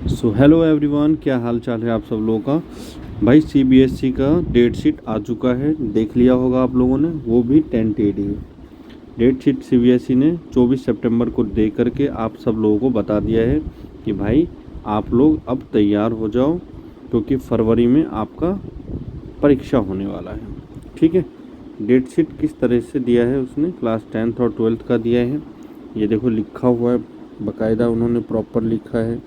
So hello everyone, क्या हाल चाल है आप सब लोगों का। भाई सीबीएसई का डेट शीट आ चुका है, देख लिया होगा आप लोगों ने, वो भी टेंटेटिव डेट शीट सीबीएसई ने 24 सितंबर को दे करके आप सब लोगों को बता दिया है कि भाई आप लोग अब तैयार हो जाओ, क्योंकि फरवरी में आपका परीक्षा होने वाला है। ठीक है, डेट शीट किस तरह से दिया है उसने, क्लास 10th और 12th का दिया है। ये देखो लिखा हुआ है, बाकायदा उन्होंने प्रॉपर लिखा है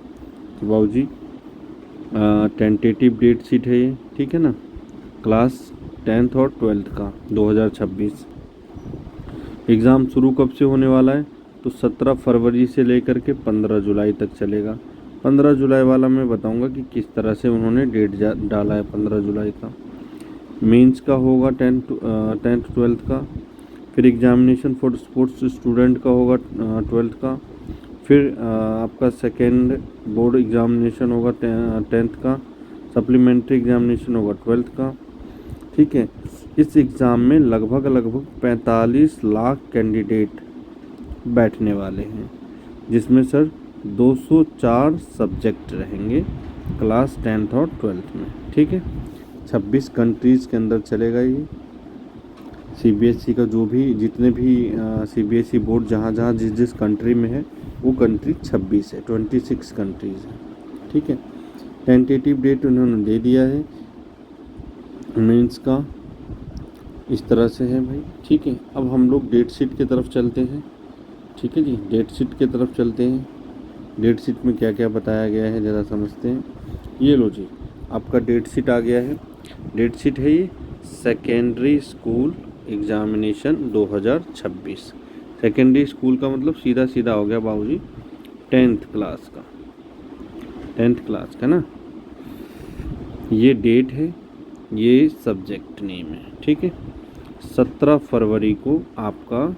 कि बाबूजी टेंटेटिव डेट शीट है ये, ठीक है ना। क्लास 10th और 12th का 2026 एग्ज़ाम शुरू कब से होने वाला है, तो 17 फरवरी से लेकर के 15 जुलाई तक चलेगा। 15 जुलाई वाला मैं बताऊंगा कि किस तरह से उन्होंने डेट डाला है। 15 जुलाई का मेंस का होगा, 10th 12th का। फिर एग्जामिनेशन फॉर स्पोर्ट्स स्टूडेंट का होगा 12th का। फिर आपका सेकेंड बोर्ड एग्जामिनेशन होगा 10th का। सप्लीमेंट्री एग्जामिनेशन होगा 12th का। ठीक है, इस एग्ज़ाम में लगभग 45 लाख कैंडिडेट बैठने वाले हैं, जिसमें सर 204 सब्जेक्ट रहेंगे क्लास 10th और 12th में। ठीक है, 26 कंट्रीज़ के अंदर चलेगा ये। सीबीएसई का जो भी जितने भी सीबीएसई बोर्ड जहाँ जहाँ जिस कंट्री में है, वो कंट्री 26 है, 26 कंट्रीज़ है। ठीक है, टेंटेटिव डेट उन्होंने दे दिया है मेंस का, इस तरह से है भाई। ठीक है, अब हम लोग डेट शीट की तरफ चलते हैं। ठीक है जी, डेट शीट की तरफ चलते हैं। डेट शीट में क्या क्या बताया गया है ज़रा समझते हैं। ये लो जी, आपका डेट शीट आ गया है। डेट शीट है ये secondary school examination 2026। Secondary school का मतलब सीधा सीधा हो गया बाबूजी 10th क्लास का, 10th क्लास का ना। ये डेट है, ये सब्जेक्ट नेम है। ठीक है, 17 फरवरी को आपका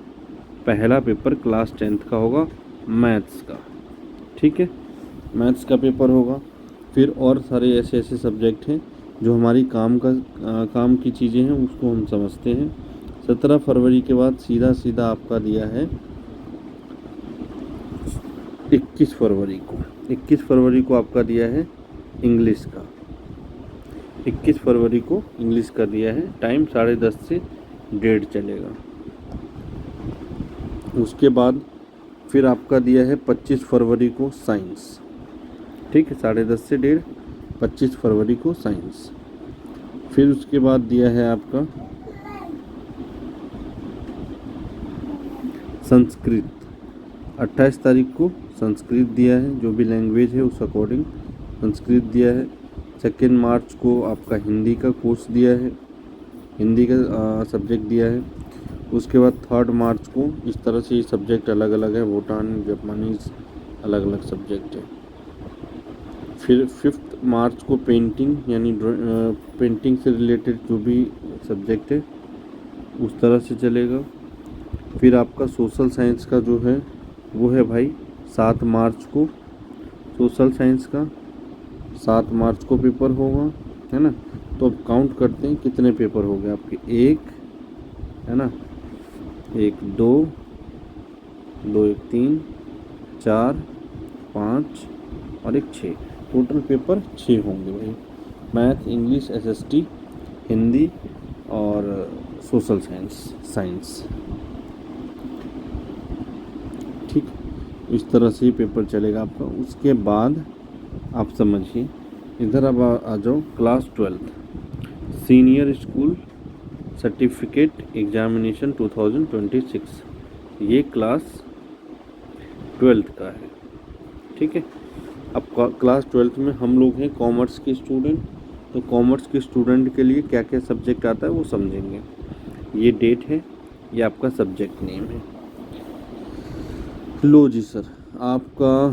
पहला पेपर क्लास 10th का होगा, मैथ्स का। ठीक है, मैथ्स का पेपर होगा। फिर और सारे ऐसे ऐसे सब्जेक्ट हैं जो हमारी काम की चीज़ें हैं, उसको हम समझते हैं। 17 फरवरी के बाद सीधा सीधा आपका दिया है 21 फरवरी को। 21 फरवरी को आपका दिया है इंग्लिश का। 21 फरवरी को इंग्लिश का दिया है, टाइम 10:30 से 1:30 चलेगा। उसके बाद फिर आपका दिया है 25 फरवरी को साइंस। ठीक है, 10:30 से 1:30, 25 फरवरी को साइंस। फिर उसके बाद दिया है आपका संस्कृत। 28 तारीख को संस्कृत दिया है, जो भी लैंग्वेज है उस अकॉर्डिंग संस्कृत दिया है। 2 मार्च को आपका हिंदी का कोर्स दिया है, हिंदी का सब्जेक्ट दिया है। उसके बाद 3 मार्च को इस तरह से ये सब्जेक्ट अलग अलग है, भूटान जापानीज़ अलग अलग सब्जेक्ट है। फिर 5 मार्च को पेंटिंग, यानी पेंटिंग से रिलेटेड जो भी सब्जेक्ट है उस तरह से चलेगा। फिर आपका सोशल साइंस का जो है वो है भाई 7 मार्च को, सोशल साइंस का 7 मार्च को पेपर होगा, है ना। तो अब काउंट करते हैं कितने पेपर हो गए आपके। 1 है ना, 1 2 2 1 3 4 5 और 1 6, टोटल पेपर 6 होंगे भाई। मैथ, इंग्लिश, एसएसटी, हिंदी और सोशल साइंस। ठीक, इस तरह से ही पेपर चलेगा आपका। उसके बाद आप समझिए, इधर अब आ जाओ class 12th senior school certificate examination 2026। ये क्लास 12th का है। ठीक है, अब क्लास 12th में हम लोग हैं कॉमर्स के स्टूडेंट, तो कॉमर्स के स्टूडेंट के लिए क्या क्या सब्जेक्ट आता है वो समझेंगे। ये डेट है, ये आपका सब्जेक्ट नेम है। लो जी सर, आपका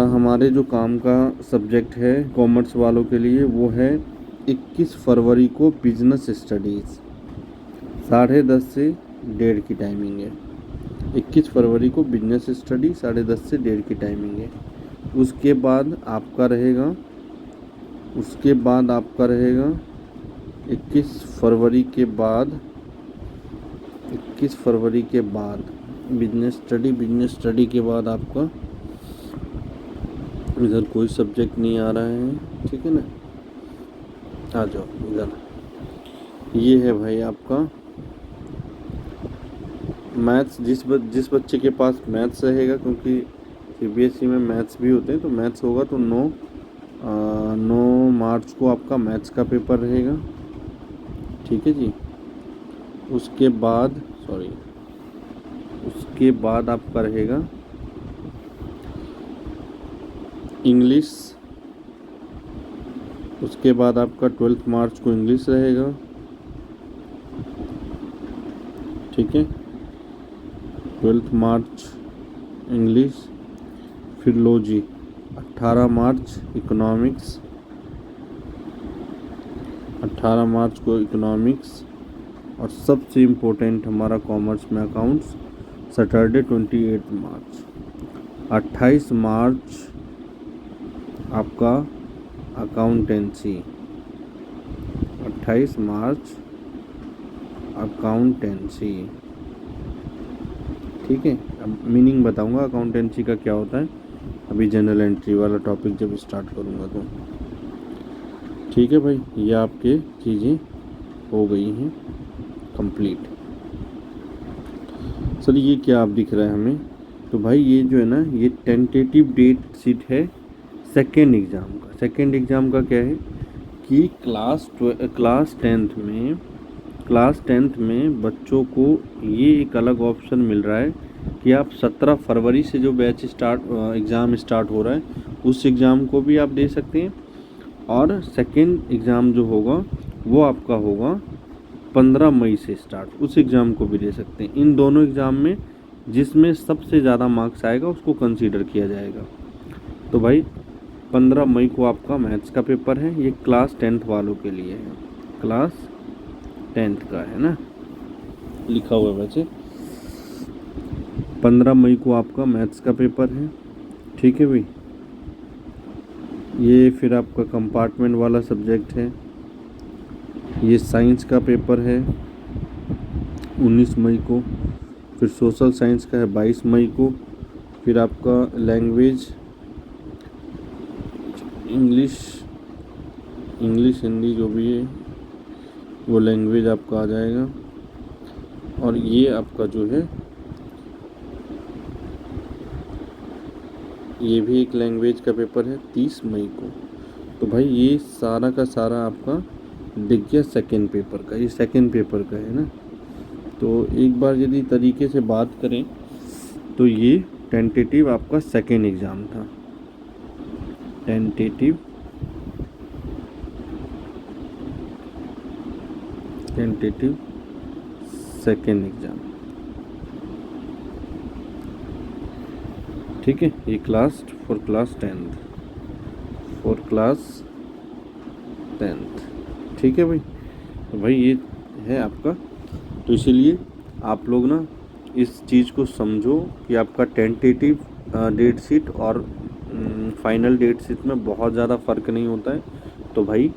हमारे जो काम का सब्जेक्ट है कॉमर्स वालों के लिए वो है 21 फरवरी को बिजनेस स्टडीज़, 10:30 से 1:30 की टाइमिंग है। 21 फरवरी को बिजनेस स्टडी 10:30 से 1:30 की टाइमिंग है। उसके बाद आपका रहेगा 21 फरवरी के बाद, 21 फरवरी के बाद बिजनेस स्टडी के बाद आपका इधर कोई सब्जेक्ट नहीं आ रहा है, ठीक है ना। आ जाओ इधर। ये है भाई आपका मैथ्स। जिस बच्चे के पास मैथ्स रहेगा, क्योंकि सीबीएसई में मैथ्स भी होते हैं, तो मैथ्स होगा तो 9 मार्च को आपका मैथ्स का पेपर रहेगा, ठीक है जी। उसके बाद आपका रहेगा इंग्लिश। उसके बाद आपका 12 मार्च को इंग्लिश रहेगा, ठीक है। 12 मार्च इंग्लिश। फिर लो जी 18 मार्च इकोनॉमिक्स। 18 मार्च को इकोनॉमिक्स। और सबसे इम्पोर्टेंट हमारा कॉमर्स में अकाउंट्स, सैटरडे 28 मार्च। 28 मार्च आपका अकाउंटेंसी। 28 मार्च अकाउंटेंसी, ठीक है। अब मीनिंग बताऊंगा अकाउंटेंसी का क्या होता है अभी जनरल एंट्री वाला टॉपिक जब स्टार्ट करूंगा तो, ठीक है भाई। ये आपके चीज़ें हो गई हैं कंप्लीट। सर ये क्या आप दिख रहा है हमें, तो भाई ये जो है ना, ये टेंटेटिव डेट शीट है सेकेंड एग्ज़ाम का। सेकेंड एग्ज़ाम का क्या है कि क्लास टेंथ में बच्चों को ये एक अलग ऑप्शन मिल रहा है कि आप 17 फरवरी से जो बैच एग्ज़ाम स्टार्ट हो रहा है उस एग्ज़ाम को भी आप दे सकते हैं, और सेकेंड एग्ज़ाम जो होगा वो आपका होगा 15 मई से स्टार्ट, उस एग्ज़ाम को भी दे सकते हैं। इन दोनों एग्ज़ाम में जिसमें सबसे ज़्यादा मार्क्स आएगा उसको कंसीडर किया जाएगा। तो भाई 15 मई को आपका मैथ्स का पेपर है, ये क्लास 10th वालों के लिए है, क्लास 10th का है ना, लिखा हुआ है वैसे। 15 मई को आपका मैथ्स का पेपर है, ठीक है भाई। ये फिर आपका कंपार्टमेंट वाला सब्जेक्ट है। ये साइंस का पेपर है 19 मई को। फिर सोशल साइंस का है 22 मई को। फिर आपका लैंग्वेज इंग्लिश हिंदी जो भी है वो लैंग्वेज आपका आ जाएगा। और ये आपका जो है ये भी एक लैंग्वेज का पेपर है 30 मई को। तो भाई ये सारा का सारा आपका दिख गया सेकेंड पेपर का, ये सेकेंड पेपर का है ना। तो एक बार यदि तरीके से बात करें तो ये टेंटेटिव आपका सेकेंड एग्ज़ाम था, टेंटेटिव सेकेंड एग्ज़ाम, ठीक है। ये क्लास 10th, ठीक है भाई। तो भाई ये है आपका, तो इसीलिए आप लोग ना इस चीज़ को समझो कि आपका टेंटेटिव डेट शीट और फाइनल डेट शीट में बहुत ज़्यादा फ़र्क नहीं होता है। तो भाई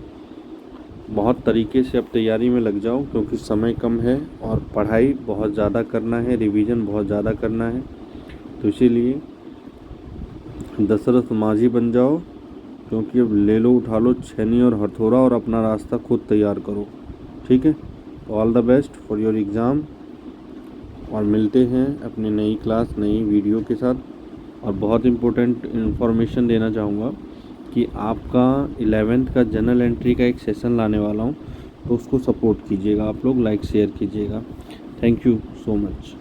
बहुत तरीके से अब तैयारी में लग जाओ, क्योंकि समय कम है और पढ़ाई बहुत ज़्यादा करना है, रिवीजन बहुत ज़्यादा करना है। तो इसीलिए दशरथ माझी बन जाओ, क्योंकि अब ले लो उठा लो छेनी और हथौड़ा और अपना रास्ता खुद तैयार करो, ठीक है। तो all the best for your exam, और मिलते हैं अपनी नई क्लास नई वीडियो के साथ। और बहुत इम्पोर्टेंट इन्फॉर्मेशन देना चाहूँगा कि आपका 11th का जनरल एंट्री का एक सेशन लाने वाला हूँ, तो उसको सपोर्ट कीजिएगा आप लोग, लाइक शेयर कीजिएगा। Thank you so much.